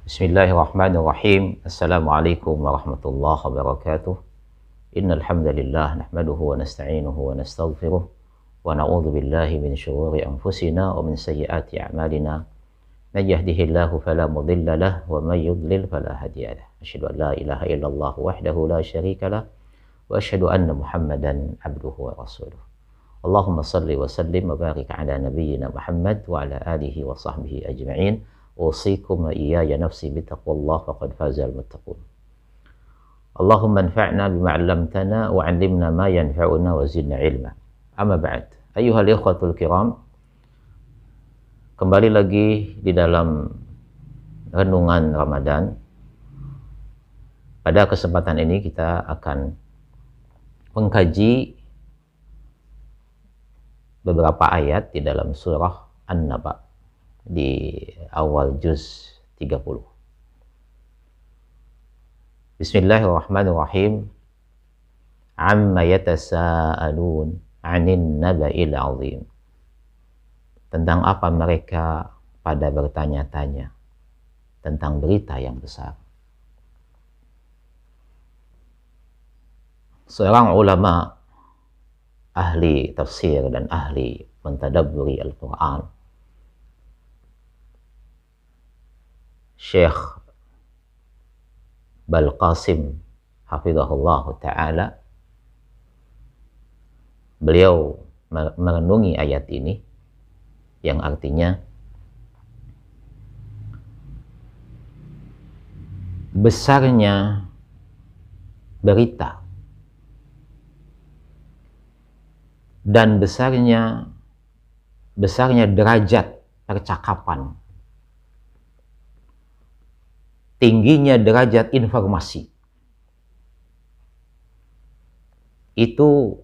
Bismillahirrahmanirrahim. Assalamualaikum warahmatullahi wabarakatuh. Innal hamdalillah nahmaduhu wa nasta'inuhu wa nastaghfiruh wa na'udzu billahi min shururi anfusina wa min sayyiati a'malina. May yahdihillahu fala mudilla lahu wa may yudlil fala hadiya lahu. Asyhadu an la ilaha illallah wahdahu la syarika lahu wa asyhadu anna Muhammadan abduhu wa rasuluh. Allahumma salli wa sallim wa barik ala nabiyyina Muhammad wa ala alihi wa sahbihi ajma'in. Usikum wa iyaya nafsi bitaqwallah faqad fazal muttaqun. Allahumma anfa'na bima 'allamtana wa 'allimna ma yanfa'una wa zidna ilma. Amma ba'd. Ayyuhal ikhwatul kiram, kembali lagi di dalam renungan Ramadan. Pada kesempatan ini kita akan mengkaji beberapa ayat di dalam surah An-Naba di awal juz 30. Bismillahirrahmanirrahim. Amma yatasaalun 'anil naba'il 'azim. Tentang apa mereka pada bertanya-tanya tentang berita yang besar. Seorang ulama ahli tafsir dan ahli mentadabburi Al-Quran, Syekh Balqasim hafizahullah ta'ala, beliau merenungi ayat ini yang artinya besarnya berita dan besarnya derajat percakapan, tingginya derajat informasi itu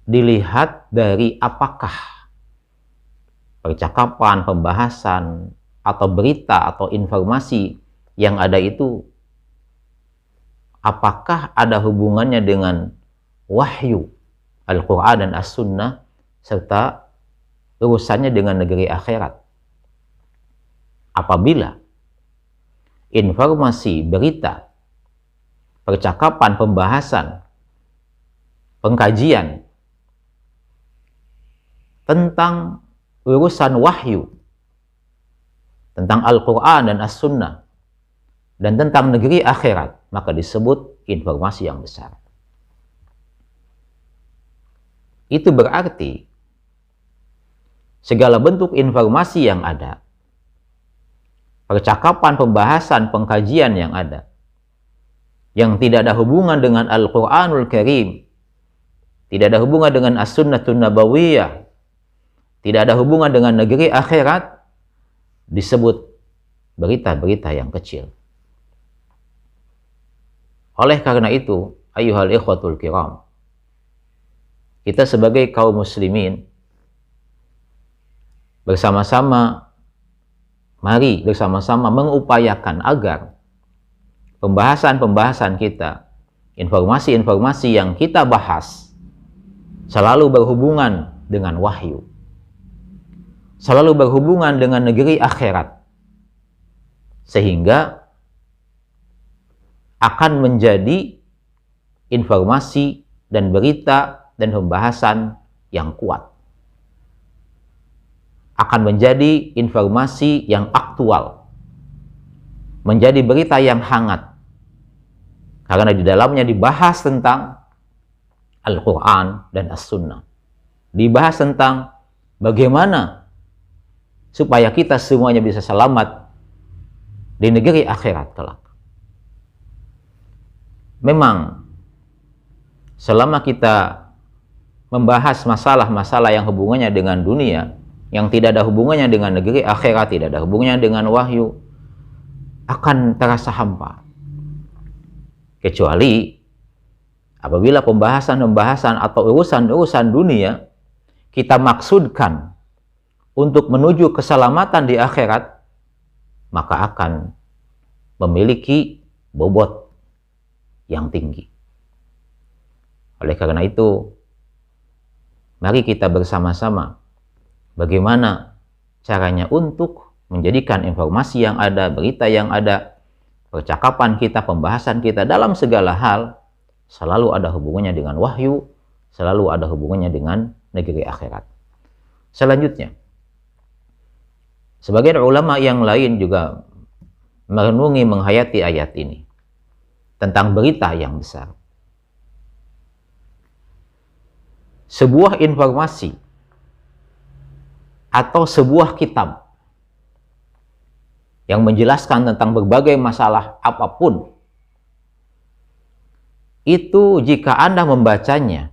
dilihat dari apakah percakapan, pembahasan, atau berita atau informasi yang ada itu apakah ada hubungannya dengan wahyu Al-Quran dan As-Sunnah serta urusannya dengan negeri akhirat. Apabila informasi, berita, percakapan, pembahasan, pengkajian tentang urusan wahyu, tentang Al-Quran dan As-Sunnah, dan tentang negeri akhirat, maka disebut informasi yang besar. Itu berarti segala bentuk informasi yang ada, percakapan, pembahasan, pengkajian yang ada, yang tidak ada hubungan dengan Al-Quranul Karim, tidak ada hubungan dengan As-Sunnatun Nabawiyah, tidak ada hubungan dengan negeri akhirat, disebut berita-berita yang kecil. Oleh karena itu, ayyuhal ikhwatul kiram, kita sebagai kaum muslimin mari bersama-sama mengupayakan agar pembahasan-pembahasan kita, informasi-informasi yang kita bahas selalu berhubungan dengan wahyu, selalu berhubungan dengan negeri akhirat, sehingga akan menjadi informasi dan berita dan pembahasan yang kuat, akan menjadi informasi yang aktual, menjadi berita yang hangat, karena di dalamnya dibahas tentang Al-Quran dan As-Sunnah, dibahas tentang bagaimana supaya kita semuanya bisa selamat di negeri akhirat kelak. Memang selama kita membahas masalah-masalah yang hubungannya dengan dunia, yang tidak ada hubungannya dengan negeri akhirat, tidak ada hubungannya dengan wahyu, akan terasa hampa. Kecuali apabila pembahasan-pembahasan atau urusan-urusan dunia kita maksudkan untuk menuju keselamatan di akhirat, maka akan memiliki bobot yang tinggi. Oleh karena itu, mari kita bersama-sama bagaimana caranya untuk menjadikan informasi yang ada, berita yang ada, percakapan kita, pembahasan kita dalam segala hal selalu ada hubungannya dengan wahyu, selalu ada hubungannya dengan negeri akhirat. Selanjutnya, sebagian ulama yang lain juga merenungi, menghayati ayat ini tentang berita yang besar. Sebuah informasi atau sebuah kitab yang menjelaskan tentang berbagai masalah apapun, itu jika Anda membacanya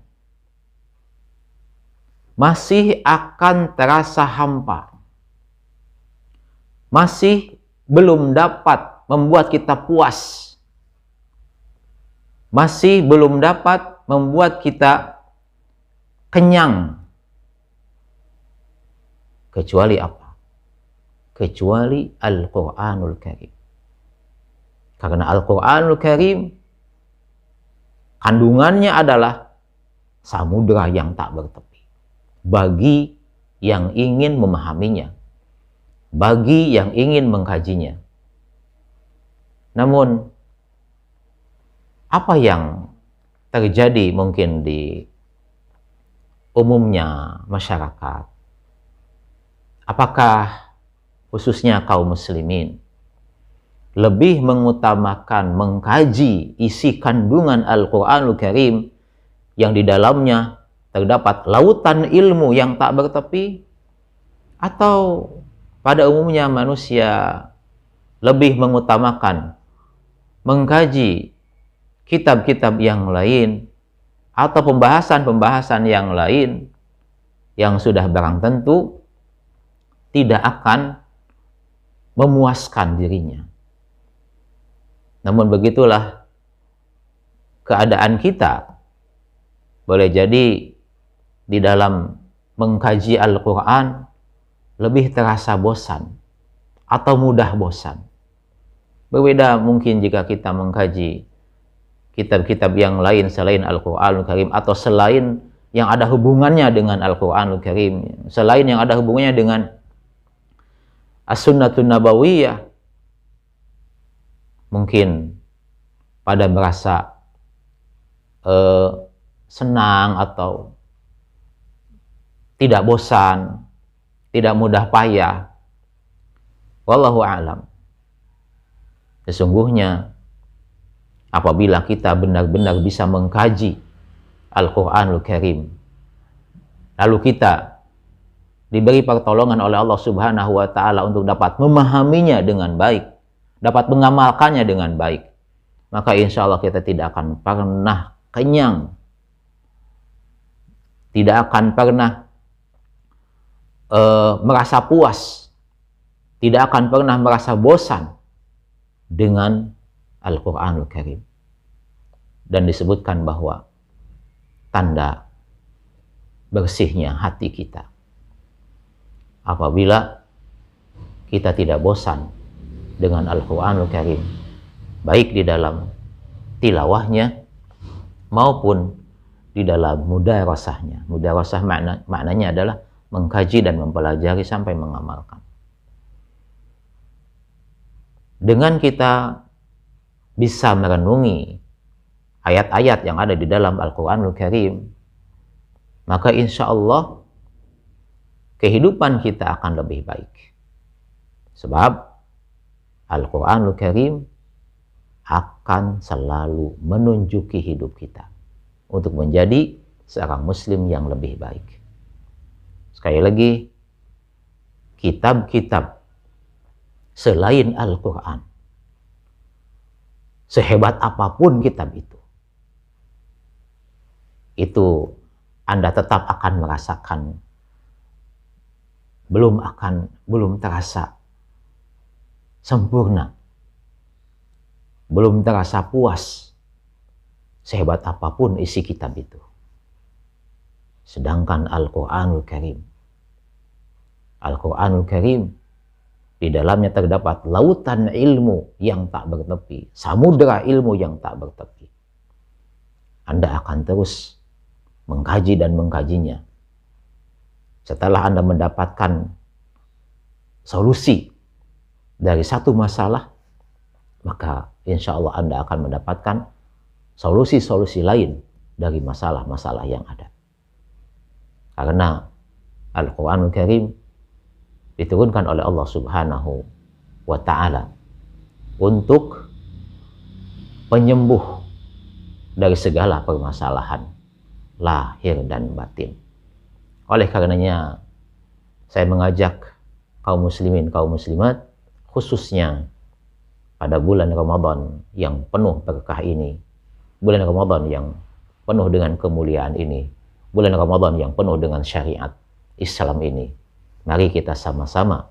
masih akan terasa hampa, masih belum dapat membuat kita puas, masih belum dapat membuat kita kenyang. Kecuali apa? Kecuali Al-Quranul Karim. Karena Al-Quranul Karim kandungannya adalah samudra yang tak bertepi bagi yang ingin memahaminya, bagi yang ingin mengkajinya. Namun, apa yang terjadi mungkin di umumnya masyarakat? Apakah khususnya kaum muslimin lebih mengutamakan mengkaji isi kandungan Al-Quranul Karim yang di dalamnya terdapat lautan ilmu yang tak bertepi, atau pada umumnya manusia lebih mengutamakan mengkaji kitab-kitab yang lain atau pembahasan-pembahasan yang lain yang sudah barang tentu tidak akan memuaskan dirinya. Namun begitulah keadaan kita. Boleh jadi di dalam mengkaji Al-Quran lebih terasa bosan atau mudah bosan. Berbeda mungkin jika kita mengkaji kitab-kitab yang lain selain Al-Quranul Karim, atau selain yang ada hubungannya dengan Al-Quranul Karim, selain yang ada hubungannya dengan As-Sunnatun Nabawiyah. Mungkin pada merasa senang atau tidak bosan, tidak mudah payah. Wallahu a'lam. Sesungguhnya apabila kita benar-benar bisa mengkaji Al-Quranul Karim, lalu kita diberi pertolongan oleh Allah Subhanahu wa Ta'ala untuk dapat memahaminya dengan baik, dapat mengamalkannya dengan baik, maka insya Allah kita tidak akan pernah kenyang, tidak akan pernah merasa puas, tidak akan pernah merasa bosan dengan Al-Quranul Karim. Dan disebutkan bahwa tanda bersihnya hati kita apabila kita tidak bosan dengan Al-Quranul Karim, baik di dalam tilawahnya maupun di dalam mudarasahnya. Mudarasah maknanya adalah mengkaji dan mempelajari sampai mengamalkan. Dengan kita bisa merenungi ayat-ayat yang ada di dalam Al-Quranul Karim, maka insya Allah kehidupan kita akan lebih baik. Sebab Al-Quranul Karim akan selalu menunjuki hidup kita untuk menjadi seorang muslim yang lebih baik. Sekali lagi, kitab-kitab selain Al-Quran, sehebat apapun kitab itu Anda tetap akan merasakan belum terasa sempurna, belum terasa puas sehebat apapun isi kitab itu. Sedangkan Al-Quranul Karim di dalamnya terdapat lautan ilmu yang tak bertepi, samudera ilmu yang tak bertepi. Anda akan terus mengkaji dan mengkajinya. Setelah Anda mendapatkan solusi dari satu masalah, maka insya Allah Anda akan mendapatkan solusi-solusi lain dari masalah-masalah yang ada. Karena Al-Quranul Karim diturunkan oleh Allah Subhanahu wa Ta'ala untuk penyembuh dari segala permasalahan lahir dan batin. Oleh karenanya, saya mengajak kaum muslimin, kaum muslimat, khususnya pada bulan Ramadan yang penuh berkah ini, bulan Ramadan yang penuh dengan kemuliaan ini, bulan Ramadan yang penuh dengan syariat Islam ini, mari kita sama-sama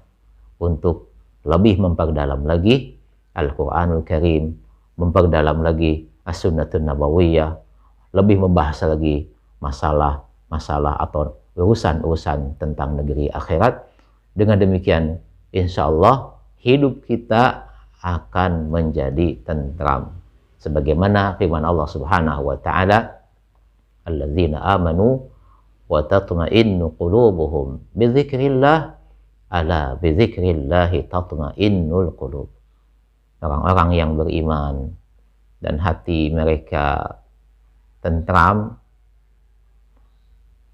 untuk lebih memperdalam lagi Al-Quranul Karim, memperdalam lagi As-Sunnatun Nabawiyah, lebih membahas lagi masalah-masalah atau urusan-urusan tentang negeri akhirat. Dengan demikian, insya Allah hidup kita akan menjadi tentram. Sebagaimana firman Allah Subhanahu wa Ta'ala, alladzina amanu wa tatma'innu qulubuhum bidzikrillah, ala bidzikrillahi tatma'innul qulub. Orang-orang yang beriman dan hati mereka tentram,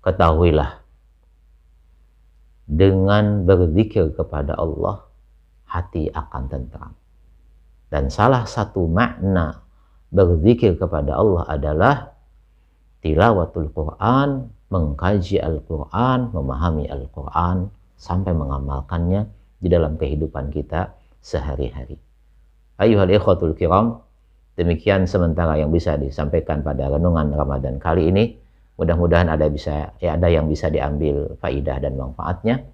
ketahuilah dengan berzikir kepada Allah hati akan tentram. Dan salah satu makna berzikir kepada Allah adalah tilawatul Quran, mengkaji Al-Quran, memahami Al-Quran, sampai mengamalkannya di dalam kehidupan kita sehari-hari. Ayuhal ikhwatul kiram, demikian sementara yang bisa disampaikan pada renungan Ramadan kali ini. Mudah-mudahan ada yang bisa diambil faidah dan manfaatnya.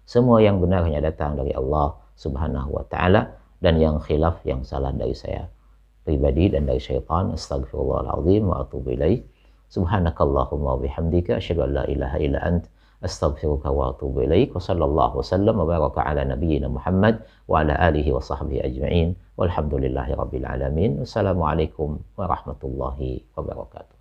Semua yang benar hanya datang dari Allah Subhanahu wa Ta'ala, dan yang khilaf, yang salah dari saya pribadi dan dari syaitan. Astaghfirullahaladzim wa atubu ilaih. Subhanakallahumma wa bihamdika asyhadu an la ilaha illa ant astaghfiruka wa atubu ilaik. Wa sallallahu wasallam wa baraka ala nabiyyina Muhammad wa ala alihi wa sahbihi ajma'in. Walhamdulillahi rabbil alamin. Wassalamualaikum warahmatullahi wabarakatuh.